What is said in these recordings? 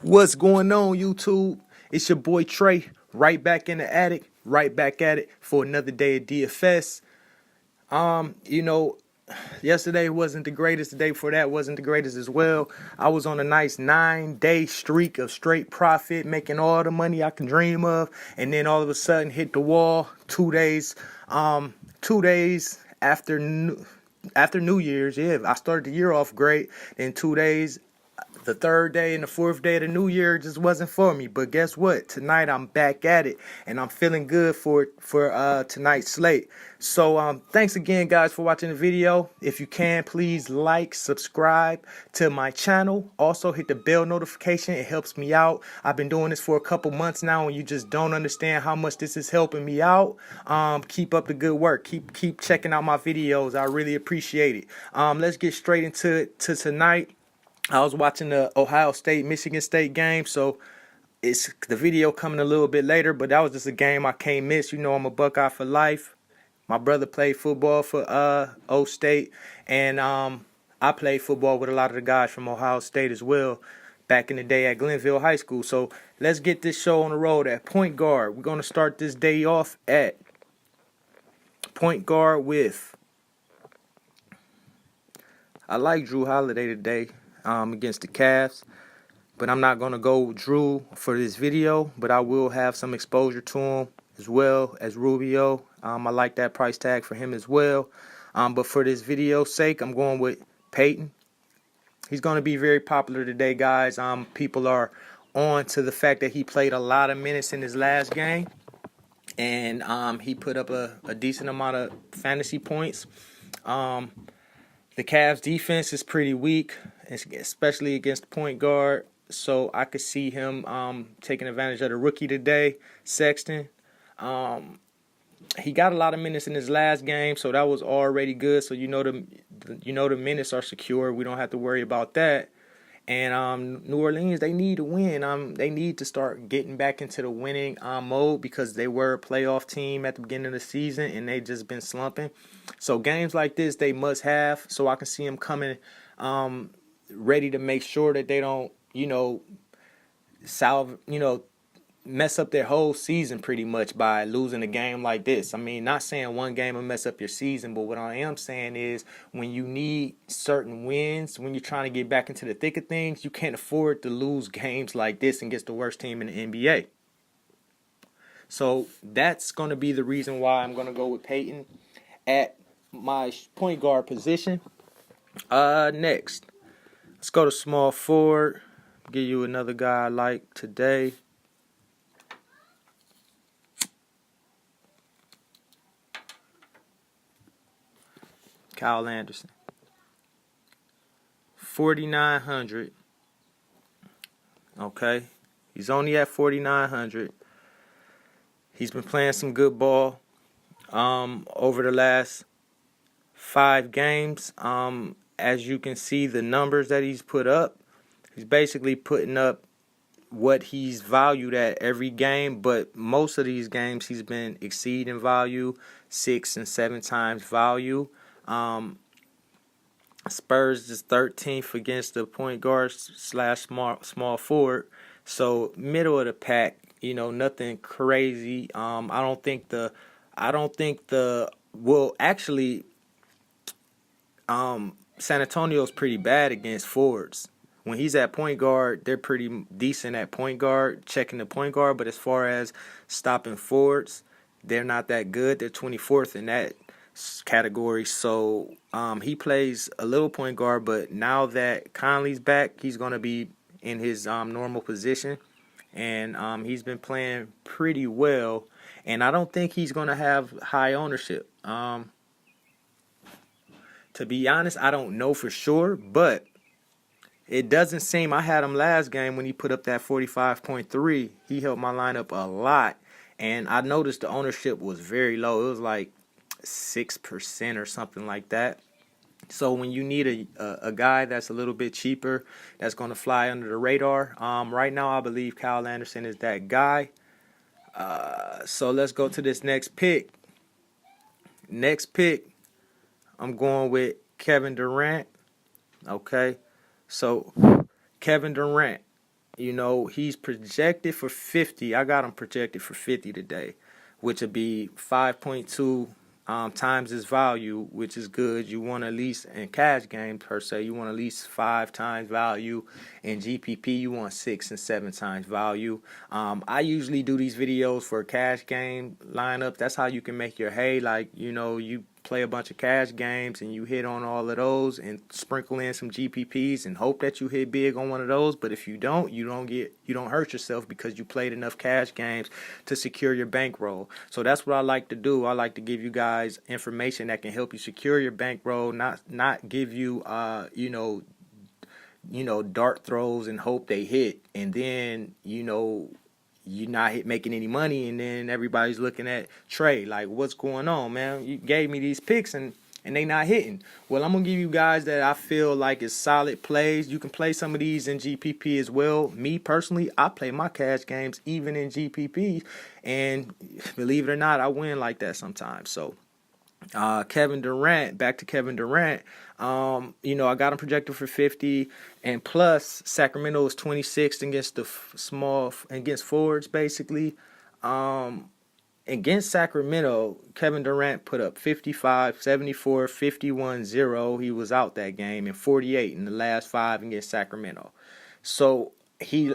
What's going on, YouTube? It's your boy Trey, right back in the attic, right back at it for another day of DFS. Um, you know, Yesterday wasn't the greatest. The day before that wasn't the greatest as well. I was on a nice 9-day streak of straight profit, making all the money I can dream of, and then all of a sudden hit the wall. 2 days after New Year's. Yeah, I started the year off great. Then 2 days, the third day and the fourth day of the new year just wasn't for me. But guess what? Tonight I'm back at it, and I'm feeling good for tonight's slate. So thanks again, guys, for watching the video. If you can, please like, subscribe to my channel. Also hit the bell notification. It helps me out. I've been doing this for a couple months now, and you just don't understand how much this is helping me out. Keep up the good work. Keep checking out my videos. I really appreciate it. Let's get straight into tonight. I was watching the Ohio State-Michigan State game, so it's the video coming a little bit later, but that was just a game I can't miss. You know I'm a Buckeye for life. My brother played football for O State, and I played football with a lot of the guys from Ohio State as well back in the day at Glenville High School. So let's get this show on the road at point guard. We're going to start this day off at point guard with, I like Drew Holiday today. Against the Cavs, but I'm not going to go with Drew for this video, but I will have some exposure to him as well as Rubio. I like that price tag for him as well, but for this video's sake, I'm going with Peyton. He's going to be very popular today, guys. People are on to the fact that he played a lot of minutes in his last game, and he put up a decent amount of fantasy points. The Cavs defense is pretty weak, especially against the point guard. So I could see him taking advantage of the rookie today, Sexton. He got a lot of minutes in his last game, so that was already good. So the minutes are secure. We don't have to worry about that. And New Orleans, they need to win. They need to start getting back into the winning mode, because they were a playoff team at the beginning of the season, and they just been slumping. So games like this, they must have. So I can see them coming ready to make sure that they don't, mess up their whole season pretty much by losing a game like this. I mean, not saying one game will mess up your season, but what I am saying is when you need certain wins, when you're trying to get back into the thick of things, you can't afford to lose games like this against the worst team in the NBA. So that's going to be the reason why I'm going to go with Peyton at my point guard position. Next, let's go to small forward. Give you another guy I like today. Kyle Anderson. 4,900. Okay. He's only at 4,900. He's been playing some good ball over the last 5 games. As you can see, the numbers that he's put up, he's basically putting up what he's valued at every game, but most of these games he's been exceeding value, 6 and 7 times value. Spurs is 13th against the point guard / small forward, so middle of the pack. Nothing crazy. I don't think the San Antonio's pretty bad against forwards. When he's at point guard, they're pretty decent at point guard, checking the point guard, but as far as stopping forwards, they're not that good. They're 24th in that category. So he plays a little point guard, but now that Conley's back, he's going to be in his normal position, and he's been playing pretty well, and I don't think he's going to have high ownership. To be honest, I don't know for sure, but it doesn't seem. I had him last game when he put up that 45.3. He helped my lineup a lot, and I noticed the ownership was very low. It was like 6% or something like that. So when you need a guy that's a little bit cheaper, that's going to fly under the radar, right now I believe Kyle Anderson is that guy. So let's go to this next pick. I'm going with Kevin Durant. Okay, so Kevin Durant, He's projected for 50. I got him projected for 50 today, which would be 5.2 times his value, which is good. You want at least in cash game per se, you want at least 5 times value. In GPP, you want 6 and 7 times value. I usually do these videos for cash game lineup. That's how you can make your hay. Like, you play a bunch of cash games and you hit on all of those and sprinkle in some GPPs and hope that you hit big on one of those. But if you don't, you don't hurt yourself because you played enough cash games to secure your bankroll. So that's what I like to do. I like to give you guys information that can help you secure your bankroll, not give you dart throws and hope they hit, and then you're not making any money, and then everybody's looking at Trey like, what's going on, man? You gave me these picks and they not hitting. Well, I'm gonna give you guys that I feel like is solid plays. You can play some of these in GPP as well. Me personally, I play my cash games even in GPP, and believe it or not, I win like that sometimes. So Kevin Durant, back to Kevin Durant. I got him projected for 50, and plus Sacramento is 26th against against forwards basically. Against Sacramento, Kevin Durant put up 55, 74, 51, 0. He was out that game, and 48 in the last 5 against Sacramento. So he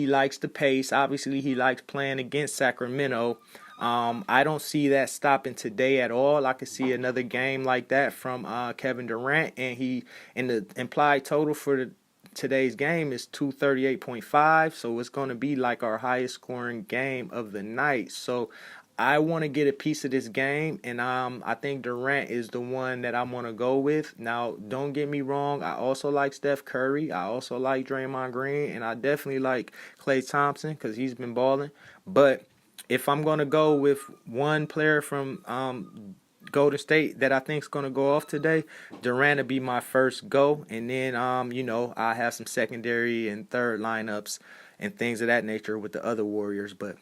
likes the pace. Obviously, he likes playing against Sacramento. I don't see that stopping today at all. I could see another game like that from Kevin Durant, and the implied total for today's game is 238.5, so it's going to be like our highest scoring game of the night. So I want to get a piece of this game, and I think Durant is the one that I'm going to go with. Now, don't get me wrong, I also like Steph Curry, I also like Draymond Green, and I definitely like Klay Thompson because he's been balling. But if I'm going to go with one player from Golden State that I think is going to go off today, Durant will be my first go. And then, I have some secondary and third lineups and things of that nature with the other Warriors. But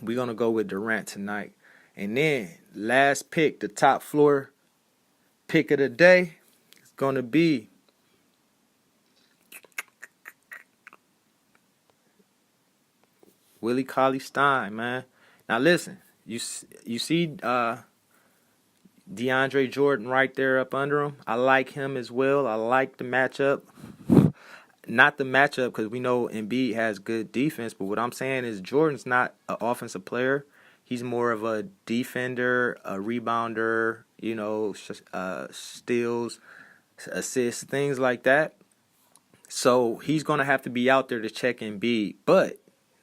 we're going to go with Durant tonight. And then, last pick, the top floor pick of the day is going to be Willie Cauley-Stein, man. Now, listen, you see DeAndre Jordan right there up under him. I like him as well. I like the matchup. Not the matchup because we know Embiid has good defense, but what I'm saying is Jordan's not an offensive player. He's more of a defender, a rebounder, steals, assists, things like that. So he's going to have to be out there to check Embiid. But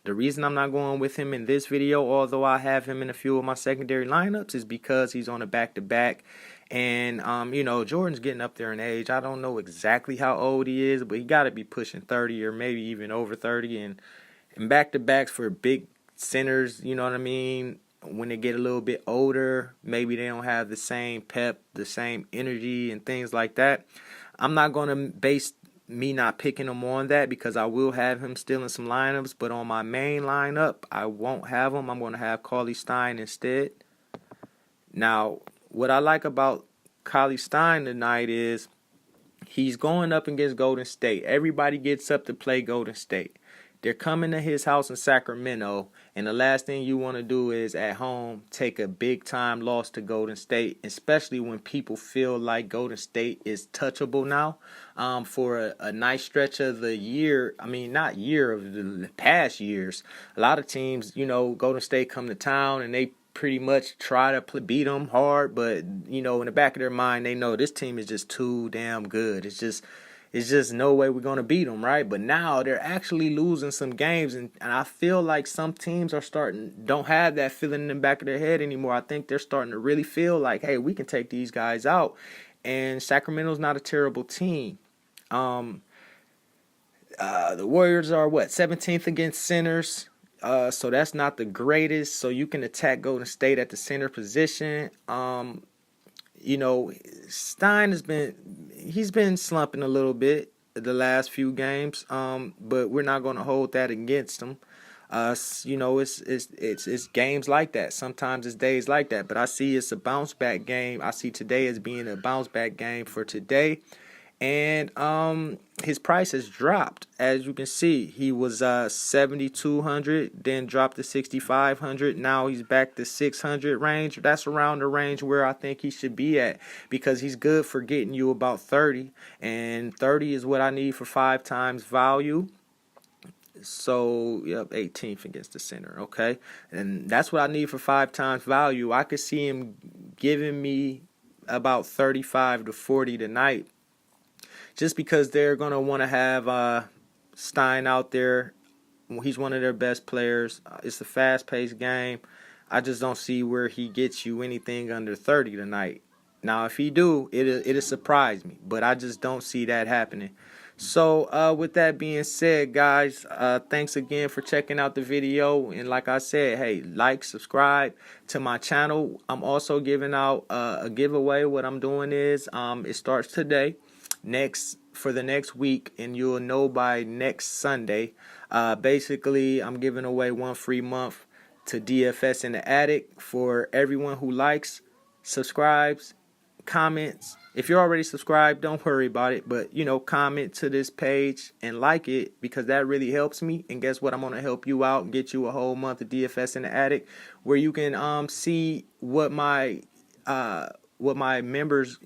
the reason I'm not going with him in this video, although I have him in a few of my secondary lineups, is because he's on a back-to-back. And, Jordan's getting up there in age. I don't know exactly how old he is, but he got to be pushing 30 or maybe even over 30. And back-to-backs for big centers, you know what I mean? When they get a little bit older, maybe they don't have the same pep, the same energy and things like that. I'm not going to base me not picking him on that because I will have him still in some lineups, but on my main lineup, I won't have him. I'm going to have Cauley-Stein instead. Now, what I like about Cauley-Stein tonight is he's going up against Golden State. Everybody gets up to play Golden State. They're coming to his house in Sacramento, and the last thing you want to do is at home take a big-time loss to Golden State, especially when people feel like Golden State is touchable now. For a nice stretch of the year, of the past years, a lot of teams, Golden State come to town and they pretty much try to beat them hard, but, in the back of their mind, they know this team is just too damn good. It's just no way we're going to beat them, right? But now they're actually losing some games, and I feel like some teams don't have that feeling in the back of their head anymore. I think they're starting to really feel like, hey, we can take these guys out, and Sacramento's not a terrible team. The Warriors are, 17th against centers, so that's not the greatest, so you can attack Golden State at the center position. Stein he's been slumping a little bit the last few games, but we're not going to hold that against him. It's games like that. Sometimes it's days like that, but I see it's a bounce back game. I see today as being a bounce back game for today, And his price has dropped. As you can see, he was 7,200, then dropped to 6,500. Now he's back to 600 range. That's around the range where I think he should be at, because he's good for getting you about 30, and 30 is what I need for 5 times value. So, yep, 18th against the center, okay? And that's what I need for 5 times value. I could see him giving me about 35 to 40 tonight, just because they're going to want to have Stein out there. He's one of their best players. It's a fast-paced game. I just don't see where he gets you anything under 30 tonight. Now, if he do, it'll surprise me, but I just don't see that happening. So, with that being said, guys, thanks again for checking out the video. And like I said, hey, like, subscribe to my channel. I'm also giving out a giveaway. What I'm doing is, it starts today, for the next week, and you'll know by next Sunday. Basically, I'm giving away 1 free month to DFS in the Attic for everyone who likes, subscribes, comments. If you're already subscribed, don't worry about it, but comment to this page and like it, because that really helps me. And guess what? I'm going to help you out and get you a whole month of DFS in the Attic, where you can see what my members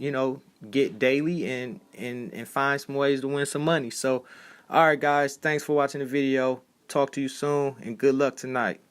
get daily, and find some ways to win some money. So, all right, guys, thanks for watching the video. Talk to you soon, and good luck tonight.